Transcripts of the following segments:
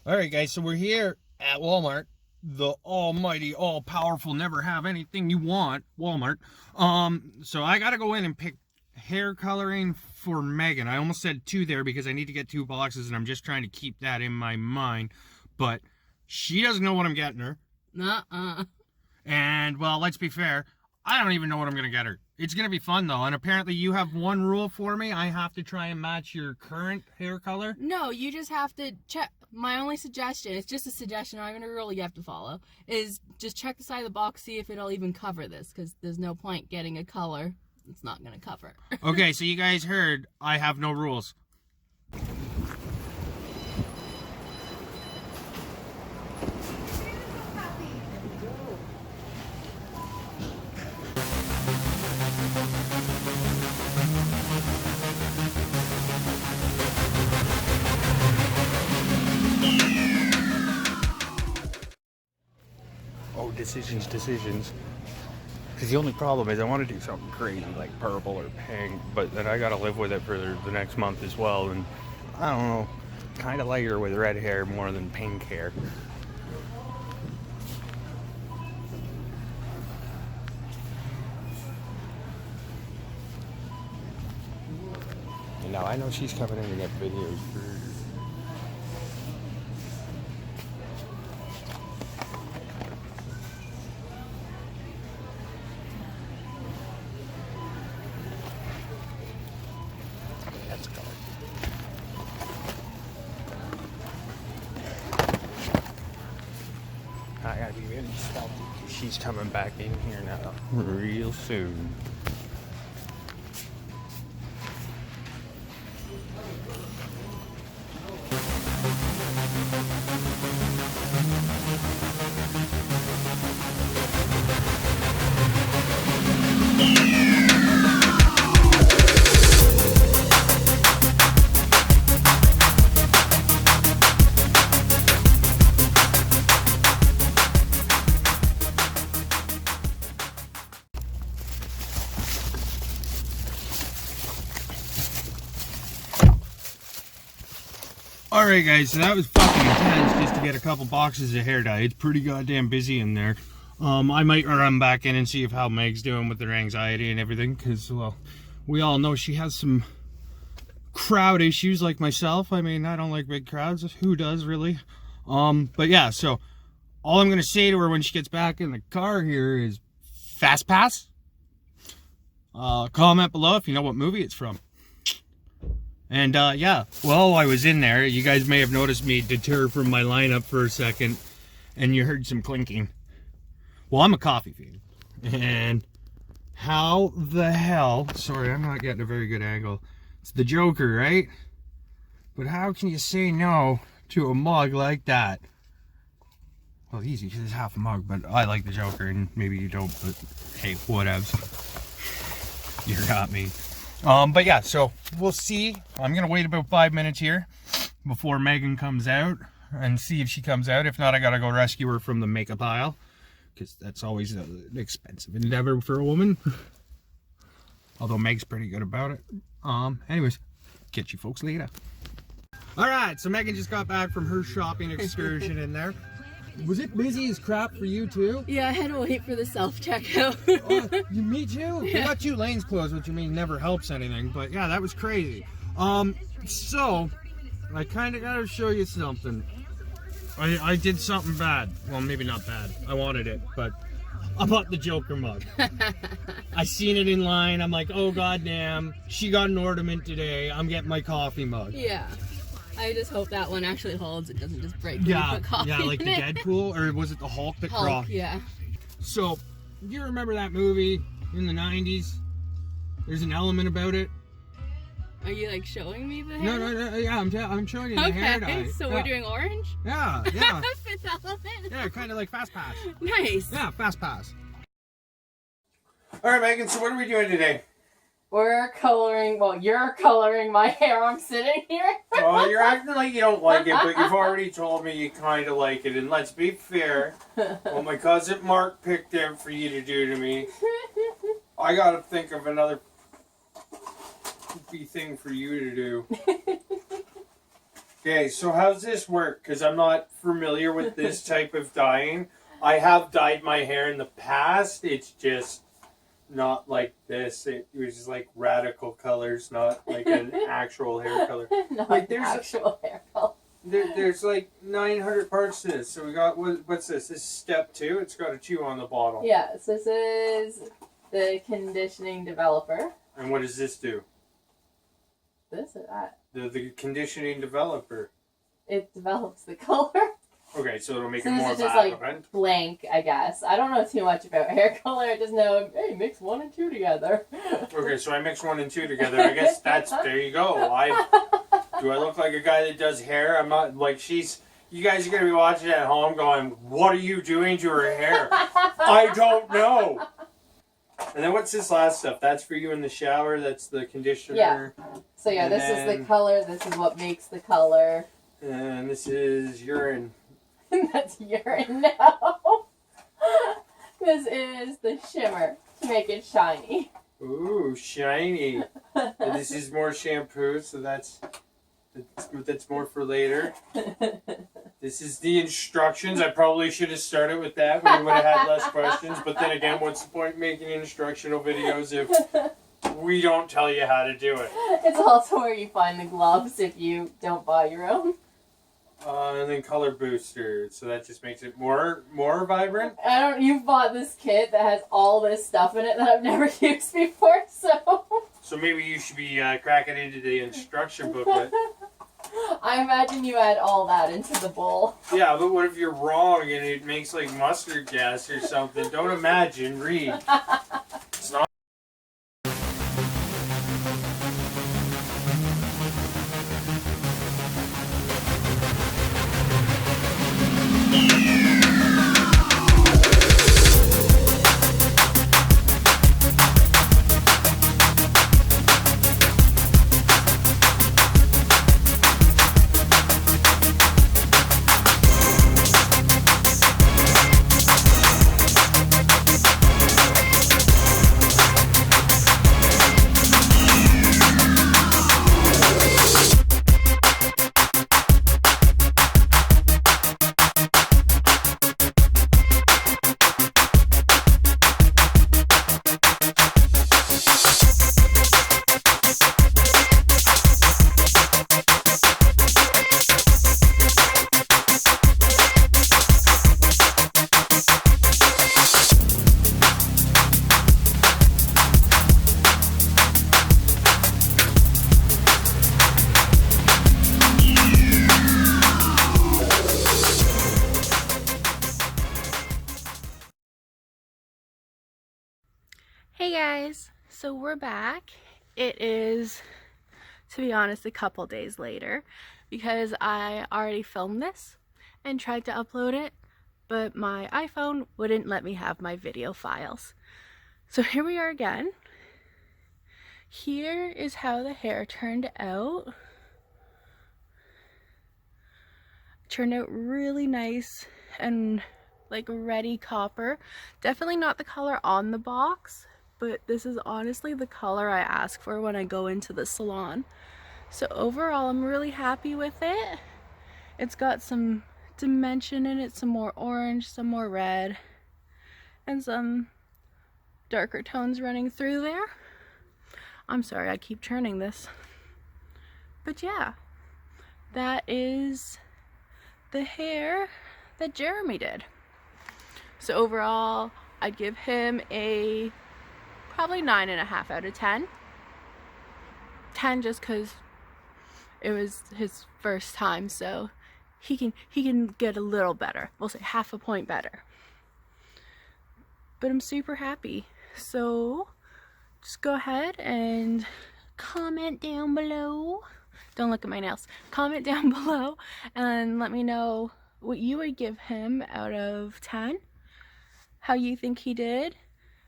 Alright guys, so we're here at Walmart. The almighty, all-powerful, never have anything you want Walmart. So I gotta go in and pick hair coloring for Megan. I almost said two there because I need to get two boxes and I'm just trying to keep that in my mind. But she doesn't know what I'm getting her. Nuh-uh. And, well, let's be fair, I don't even know what I'm gonna get her. It's gonna be fun though, and apparently you have one rule for me. I have to try and match your current hair color. No, you just have to check. My only suggestion, it's just a suggestion, not even a rule you have to follow, is just check the side of the box, see if it'll even cover this, because there's no point getting a color it's not going to cover. Okay, so you guys heard, I have no rules. Oh, decisions. Because the only problem is I want to do something crazy like purple or pink, but then I got to live with it for the next month as well. And I don't know, kind of like her with red hair more than pink hair. And now I know she's coming in to get videos for. Let's go. I gotta be really stealthy because she's coming back in here now real soon. Alright guys, so that was fucking intense just to get a couple boxes of hair dye. It's pretty goddamn busy in there. I might run back in and see how Meg's doing with her anxiety and everything, because, well, we all know she has some crowd issues like myself. I mean, I don't like big crowds. Who does, really? But yeah, so all I'm going to say to her when she gets back in the car here is Fast Pass. Comment below if you know what movie it's from. And, yeah, while I was in there, you guys may have noticed me deter from my lineup for a second, and you heard some clinking. Well, I'm a coffee fiend, and how the hell, sorry, I'm not getting a very good angle. It's the Joker, right? But how can you say no to a mug like that? Well, easy, because it's half a mug, but I like the Joker, and maybe you don't, but hey, whatevs. You got me. But yeah, so we'll see. I'm gonna wait about 5 minutes here before Megan comes out and see if she comes out. If not, I gotta go rescue her from the makeup aisle, because that's always an expensive endeavor for a woman. Although Meg's pretty good about it. Anyways, catch you folks later. Alright, so Megan just got back from her shopping excursion in there. Was it busy as crap for you too? Yeah, I had to wait for the self-checkout. Me too? Yeah. We got 2 lanes closed, which I mean never helps anything, but yeah, that was crazy. So I kind of gotta show you something. I did something bad. Well, maybe not bad. I wanted it, but I bought the Joker mug. I seen it in line. I'm like, oh goddamn, she got an ornament today. I'm getting my coffee mug. Yeah. I just hope that one actually holds. It doesn't just break. Yeah, Put coffee yeah, like in the it. Deadpool, or was it the Hulk that Hulk, crawled? yeah. So, do you remember that movie in the 90s? There's an element about it. Are you like showing me the hair? No, yeah, I'm showing you the hair dye. Okay, so yeah. we're doing orange? Yeah. Fifth element. Yeah, kind of like Fast Pass. Nice. Yeah, Fast Pass. All right, Megan, so what are we doing today? We're coloring, well, you're coloring my hair. I'm sitting here. Oh, you're acting like you don't like it, but you've already told me you kind of like it. And let's be fair, what my cousin Mark picked out for you to do to me, I got to think of another poopy thing for you to do. Okay, so how's this work? Because I'm not familiar with this type of dyeing. I have dyed my hair in the past. It's just not like this. It was like radical colors, not like an actual hair color. Not Like there's actual hair color. there's like 900 parts to this. So we got what's this? This is step 2. It's got a 2 on the bottle. Yes, this is the conditioning developer. And what does this do? This or that? The conditioning developer. It develops the color. Okay, so it'll make So it this more is just vibrant. like blank, I guess. I don't know too much about hair color. I just know, hey, mix 1 and 2 together. Okay, so I mix 1 and 2 together. I guess there you go. Do I look like a guy that does hair? I'm not like you guys are going to be watching at home going, what are you doing to her hair? I don't know. And then what's this last stuff? That's for you in the shower. That's the conditioner. Yeah. So yeah, And this is then- the color. This is what makes the color. And this is urine. That's urine now. This is the shimmer to make it shiny. Ooh, shiny. And this is more shampoo, so that's more for later. This is the instructions. I probably should have started with that. We would have had less questions. But then again, what's the point making instructional videos if we don't tell you how to do it? It's also where you find the gloves if you don't buy your own. And then color booster, so that just makes it more vibrant. You've bought this kit that has all this stuff in it that I've never used before, so. So maybe you should be cracking into the instruction booklet. I imagine you add all that into the bowl. Yeah, but what if you're wrong and it makes like mustard gas or something? Don't imagine, read. It's not. Hey guys, so we're back. It is, to be honest, a couple days later because I already filmed this and tried to upload it, but my iPhone wouldn't let me have my video files. So here we are again. Here is how the hair turned out. Turned out really nice and like reddy copper. Definitely not the color on the box, but this is honestly the color I ask for when I go into the salon. So overall, I'm really happy with it. It's got some dimension in it, some more orange, some more red, and some darker tones running through there. I'm sorry, I keep churning this. But yeah, that is the hair that Jeremy did. So overall, I'd give him a probably 9.5 out of 10. 10 just because it was his first time, so he can get a little better. We'll say half a point better. But I'm super happy. So just go ahead and comment down below. Don't look at my nails. Comment down below and let me know what you would give him out of 10. How you think he did.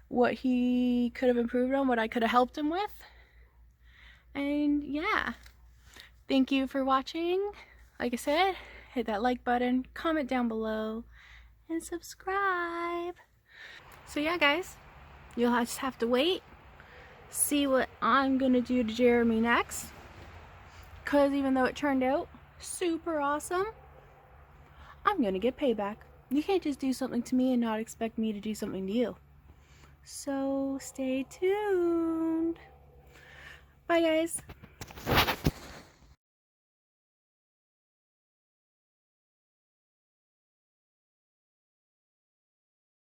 What he could have improved on. What I could have helped him with. And yeah. Thank you for watching. Like I said, hit that like button, comment down below, and subscribe. So yeah, guys. You'll just have to wait. See what I'm gonna do to Jeremy next. Because even though it turned out super awesome, I'm gonna get payback. You can't just do something to me and not expect me to do something to you. So stay tuned. Bye, guys.